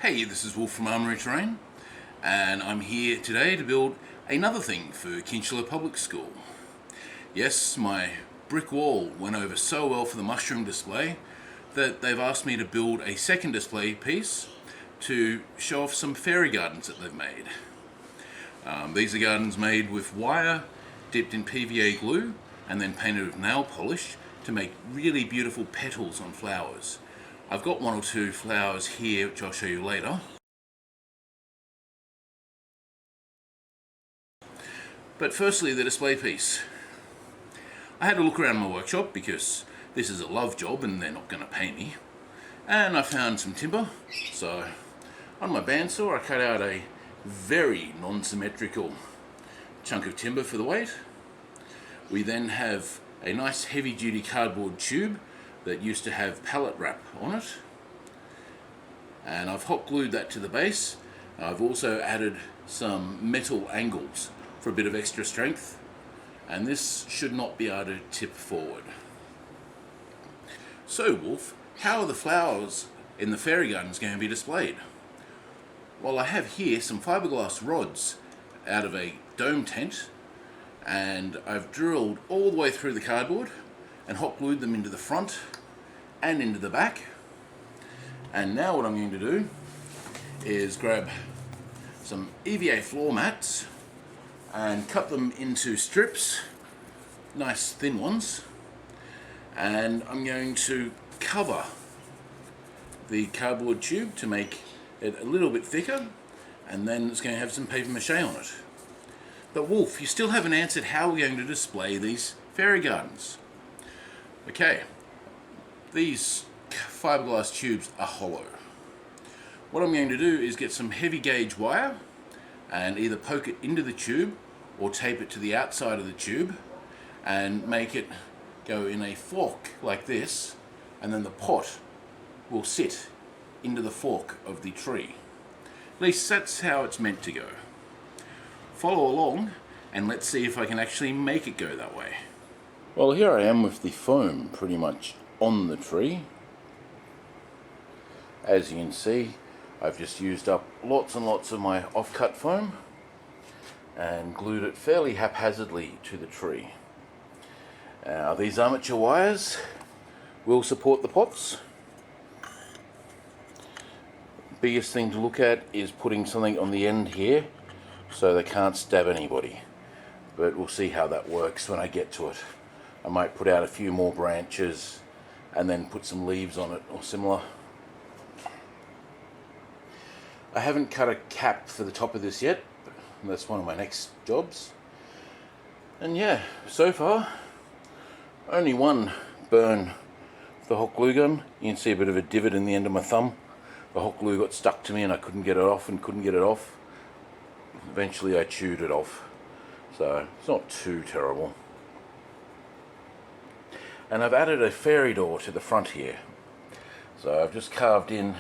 Hey, this is Wolf from Armoury-Terrain, and I'm here today to build another thing for Kinchela Public School. Yes, my brick wall went over so well for the mushroom display that they've asked me to build a second display piece to show off some fairy gardens that they've made. These are gardens made with wire dipped in PVA glue and then painted with nail polish to make really beautiful petals on flowers. I've got one or two flowers here which I'll show you later. But firstly, the display piece. I had to look around my workshop because this is a love job and they're not going to pay me. And I found some timber. So on my bandsaw I cut out a very non-symmetrical chunk of timber for the weight. We then have a nice heavy-duty cardboard tube that used to have pallet wrap on it, and I've hot glued that to the base. I've also added some metal angles for a bit of extra strength, and this should not be able to tip forward. So Wolf, how are the flowers in the fairy gardens going to be displayed? Well, I have here some fiberglass rods out of a dome tent, and I've drilled all the way through the cardboard and hot glued them into the front and into the back. And now what I'm going to do is grab some EVA floor mats and cut them into strips, nice thin ones, and I'm going to cover the cardboard tube to make it a little bit thicker, and then it's going to have some paper mache on it. But Wolf, you still haven't answered how we're going to display these fairy gardens. Okay, these fiberglass tubes are hollow. What I'm going to do is get some heavy gauge wire and either poke it into the tube or tape it to the outside of the tube and make it go in a fork like this, and then the pot will sit into the fork of the tree. At least that's how it's meant to go. Follow along and let's see if I can actually make it go that way. Well, here I am with the foam pretty much on the tree. As you can see, I've just used up lots and lots of my off-cut foam and glued it fairly haphazardly to the tree. Now, these armature wires will support the pots. Biggest thing to look at is putting something on the end here so they can't stab anybody, but we'll see how that works when I get to it. I might put out a few more branches and then put some leaves on it or similar. I haven't cut a cap for the top of this yet, but that's one of my next jobs. And yeah, so far only one burn with the hot glue gun. You can see a bit of a divot in the end of my thumb. The hot glue got stuck to me and I couldn't get it off. Eventually I chewed it off, so it's not too terrible. And I've added a fairy door to the front here. So I've just carved in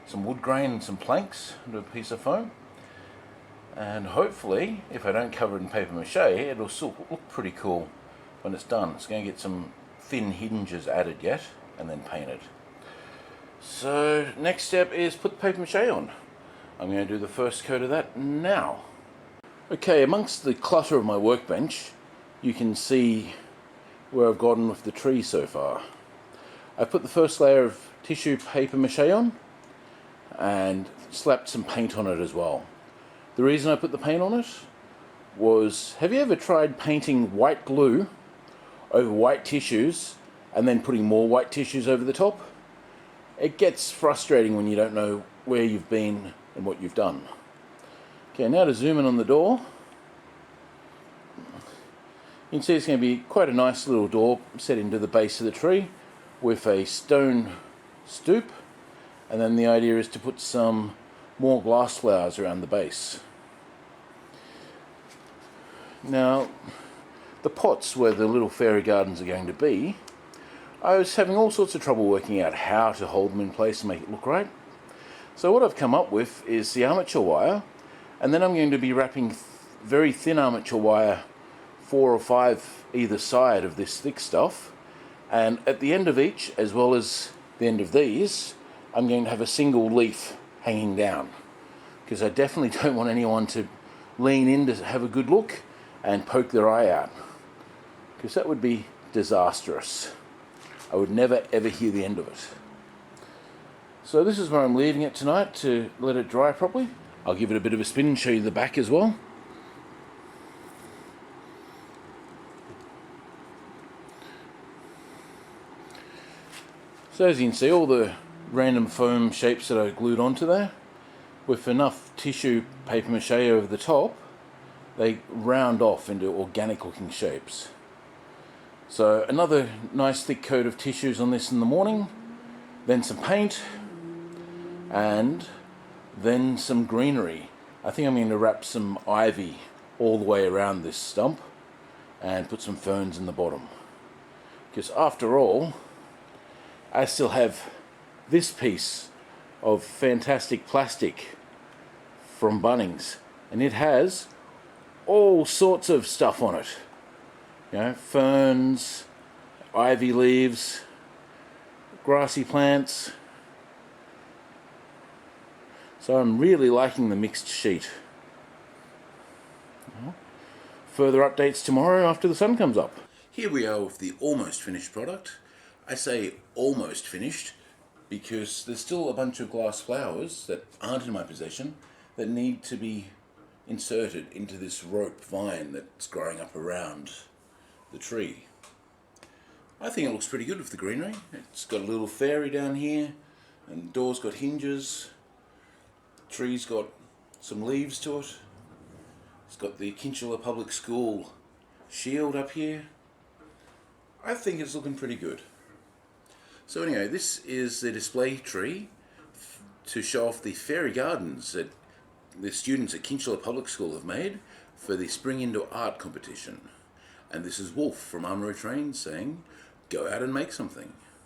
some wood grain and some planks into a piece of foam. And hopefully, if I don't cover it in paper mache, it'll still look pretty cool when it's done. It's going to get some thin hinges added yet and then painted. So next step is put the paper mache on. I'm going to do the first coat of that now. Okay, amongst the clutter of my workbench, you can see where I've gotten with the tree so far. I've put the first layer of tissue paper mache on and slapped some paint on it as well. The reason I put the paint on it was, have you ever tried painting white glue over white tissues and then putting more white tissues over the top? It gets frustrating when you don't know where you've been and what you've done. Okay, now to zoom in on the door. You can see it's going to be quite a nice little door set into the base of the tree with a stone stoop, and then the idea is to put some more glass flowers around the base. Now, the pots where the little fairy gardens are going to be, I was having all sorts of trouble working out how to hold them in place and make it look right. So what I've come up with is the armature wire, and then I'm going to be wrapping very thin armature wire, 4 or 5 either side of this thick stuff, and at the end of each, as well as the end of these, I'm going to have a single leaf hanging down, because I definitely don't want anyone to lean in to have a good look and poke their eye out, because that would be disastrous. I would never ever hear the end of it. So this is where I'm leaving it tonight to let it dry properly. I'll give it a bit of a spin and show you the back as well. So as you can see, all the random foam shapes that I glued onto there, with enough tissue paper mache over the top, they round off into organic looking shapes. So another nice thick coat of tissues on this in the morning, then some paint, and then some greenery. I think I'm going to wrap some ivy all the way around this stump and put some ferns in the bottom. Because after all, I still have this piece of fantastic plastic from Bunnings, and it has all sorts of stuff on it. You know, ferns, ivy leaves, grassy plants. So I'm really liking the mixed sheet. Further updates tomorrow after the sun comes up. Here we are with the almost finished product. I say almost finished because there's still a bunch of glass flowers that aren't in my possession that need to be inserted into this rope vine that's growing up around the tree. I think it looks pretty good with the greenery. It's got a little fairy down here, and the door's got hinges. The tree's got some leaves to it. It's got the Kinchela Public School shield up here. I think it's looking pretty good. So anyway, this is the display tree to show off the fairy gardens that the students at Kinchela Public School have made for the Spring Indoor Art Competition. And this is Wolf from Armoury-Terrain saying, go out and make something.